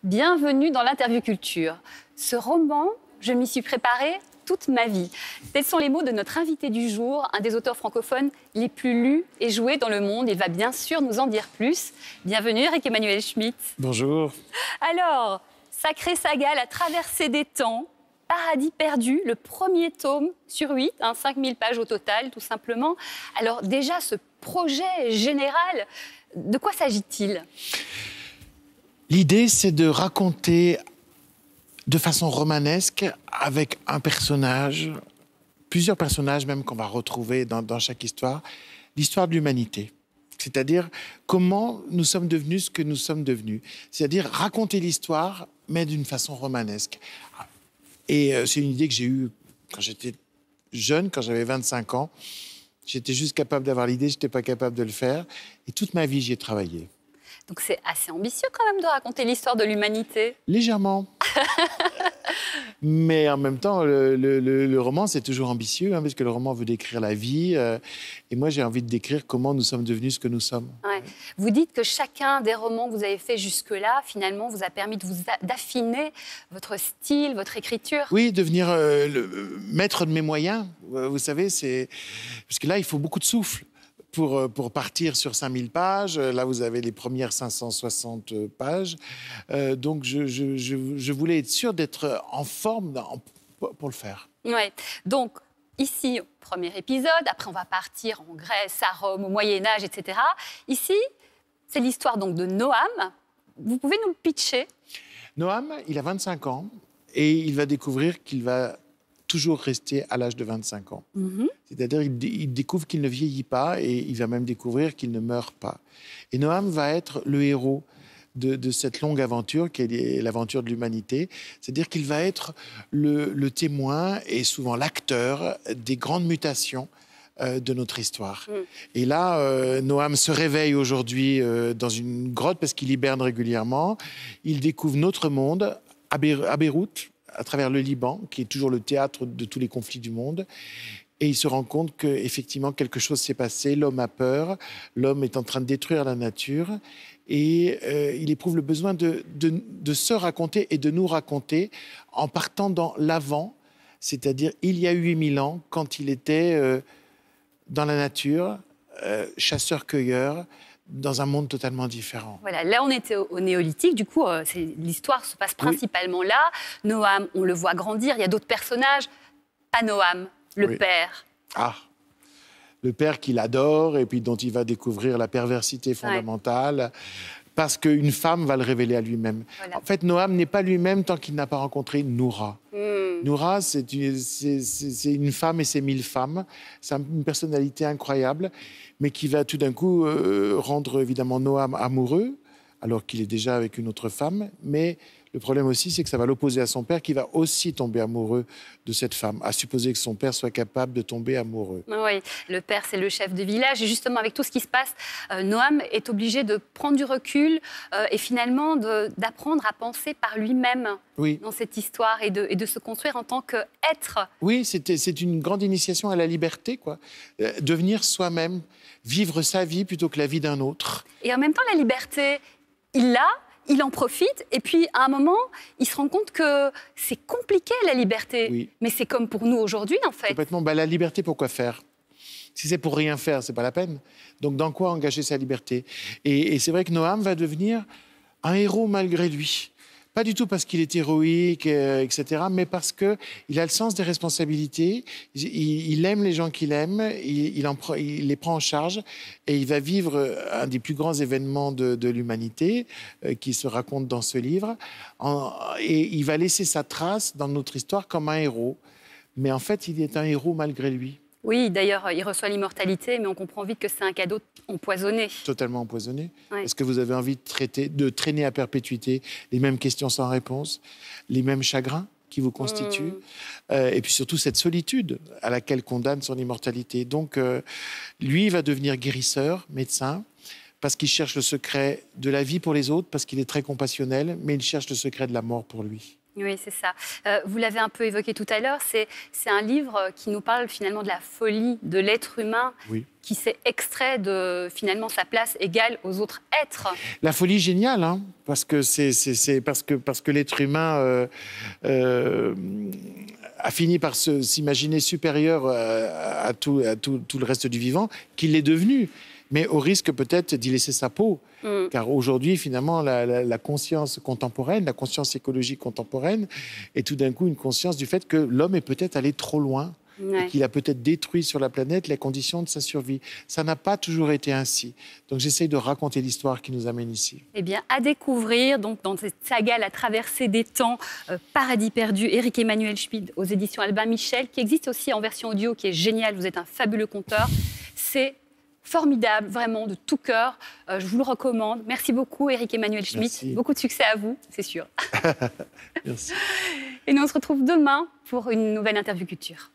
Bienvenue dans l'Interview Culture. Ce roman, je m'y suis préparée toute ma vie. Tels sont les mots de notre invité du jour, un des auteurs francophones les plus lus et joués dans le monde. Il va bien sûr nous en dire plus. Bienvenue Eric Emmanuel Schmitt. Bonjour. Alors, sacrée saga, La traversée des temps, Paradis perdu, le premier tome sur 8, 5000 pages au total, tout simplement. Alors déjà, ce projet général, de quoi s'agit-il ? L'idée, c'est de raconter de façon romanesque, avec un personnage, plusieurs personnages même qu'on va retrouver dans chaque histoire, l'histoire de l'humanité. C'est-à-dire comment nous sommes devenus ce que nous sommes devenus. C'est-à-dire raconter l'histoire, mais d'une façon romanesque. Et c'est une idée que j'ai eue quand j'étais jeune, quand j'avais 25 ans. J'étais juste capable d'avoir l'idée, je n'étais pas capable de le faire. Et toute ma vie, j'y ai travaillé. Donc c'est assez ambitieux quand même de raconter l'histoire de l'humanité. Légèrement. Mais en même temps, le roman, c'est toujours ambitieux, parce que le roman veut décrire la vie. Et moi, j'ai envie de décrire comment nous sommes devenus ce que nous sommes. Ouais. Vous dites que chacun des romans que vous avez faits jusque-là, finalement, vous a permis d'affiner votre style, votre écriture. Oui, devenir le maître de mes moyens. Vous savez, parce que là, il faut beaucoup de souffle. Pour partir sur 5000 pages. Là, vous avez les premières 560 pages. Donc, je voulais être sûr d'être en forme pour le faire. Ouais. Donc, ici, premier épisode. Après, on va partir en Grèce, à Rome, au Moyen-Âge, etc. Ici, c'est l'histoire donc de Noam. Vous pouvez nous le pitcher ? Noam, il a 25 ans et il va découvrir qu'il va toujours rester à l'âge de 25 ans. Mm-hmm. C'est-à-dire il découvre qu'il ne vieillit pas et il va même découvrir qu'il ne meurt pas. Et Noam va être le héros de cette longue aventure qui est l'aventure de l'humanité. C'est-à-dire qu'il va être le témoin et souvent l'acteur des grandes mutations de notre histoire. Et là, Noam se réveille aujourd'hui dans une grotte parce qu'il hiberne régulièrement. Il découvre notre monde à Beyrouth, à travers le Liban, qui est toujours le théâtre de tous les conflits du monde. Et il se rend compte qu'effectivement, quelque chose s'est passé. L'homme a peur. L'homme est en train de détruire la nature. Et il éprouve le besoin de se raconter et de nous raconter en partant dans l'avant, c'est-à-dire il y a 8000 ans, quand il était dans la nature, chasseur-cueilleur, dans un monde totalement différent. Voilà, là on était au néolithique, du coup l'histoire se passe principalement là. Noam, on le voit grandir, il y a d'autres personnages. Pas Noam, le père. Ah, le père qu'il adore et puis dont il va découvrir la perversité fondamentale, parce qu'une femme va le révéler à lui-même. Voilà. En fait, Noam n'est pas lui-même tant qu'il n'a pas rencontré Noura. Noura, c'est une femme et c'est 1000 femmes. C'est une personnalité incroyable, mais qui va tout d'un coup rendre évidemment Noam amoureux, alors qu'il est déjà avec une autre femme. Mais le problème aussi, c'est que ça va l'opposer à son père, qui va aussi tomber amoureux de cette femme, à supposer que son père soit capable de tomber amoureux. Oui, le père, c'est le chef de village. Et justement, avec tout ce qui se passe, Noam est obligé de prendre du recul et finalement d'apprendre à penser par lui-même dans cette histoire et de se construire en tant qu'être. Oui, c'est une grande initiation à la liberté, quoi. Devenir soi-même, vivre sa vie plutôt que la vie d'un autre. Et en même temps, la liberté, il en profite, et puis à un moment, il se rend compte que c'est compliqué, la liberté. Oui. Mais c'est comme pour nous aujourd'hui, en fait. Complètement. La liberté, pourquoi faire ? Si c'est pour rien faire, c'est pas la peine. Donc, dans quoi engager sa liberté ? Et c'est vrai que Noam va devenir un héros malgré lui. Pas du tout parce qu'il est héroïque, etc., mais parce qu'il a le sens des responsabilités, il aime les gens qu'il aime, il les prend en charge, et il va vivre un des plus grands événements de l'humanité qui se raconte dans ce livre, et il va laisser sa trace dans notre histoire comme un héros. Mais en fait, il est un héros malgré lui. Oui, d'ailleurs, il reçoit l'immortalité, mais on comprend vite que c'est un cadeau empoisonné. Totalement empoisonné. Est-ce que vous avez envie de traîner à perpétuité les mêmes questions sans réponse, les mêmes chagrins qui vous constituent, et puis surtout cette solitude à laquelle condamne son immortalité. Donc, lui, il va devenir guérisseur, médecin, parce qu'il cherche le secret de la vie pour les autres, parce qu'il est très compassionnel, mais il cherche le secret de la mort pour lui. Oui, c'est ça. Vous l'avez un peu évoqué tout à l'heure, c'est un livre qui nous parle finalement de la folie de l'être humain Oui. qui s'est extrait de finalement sa place égale aux autres êtres. La folie géniale, hein, parce que parce que l'être humain a fini par s'imaginer supérieur à tout le reste du vivant, qu'il est devenu, mais au risque peut-être d'y laisser sa peau. Car aujourd'hui, finalement, la conscience contemporaine, la conscience écologique contemporaine, est tout d'un coup une conscience du fait que l'homme est peut-être allé trop loin, et qu'il a peut-être détruit sur la planète les conditions de sa survie. Ça n'a pas toujours été ainsi. Donc j'essaye de raconter l'histoire qui nous amène ici. Eh bien, à découvrir donc, dans cette saga La traversée des temps, Paradis perdu, Éric-Emmanuel Schmid aux éditions Albin Michel, qui existe aussi en version audio, qui est génial. Vous êtes un fabuleux conteur. C'est formidable, vraiment, de tout cœur. Je vous le recommande. Merci beaucoup, Éric-Emmanuel Schmid. Merci. Beaucoup de succès à vous, c'est sûr. Merci. Et nous, on se retrouve demain pour une nouvelle interview culture.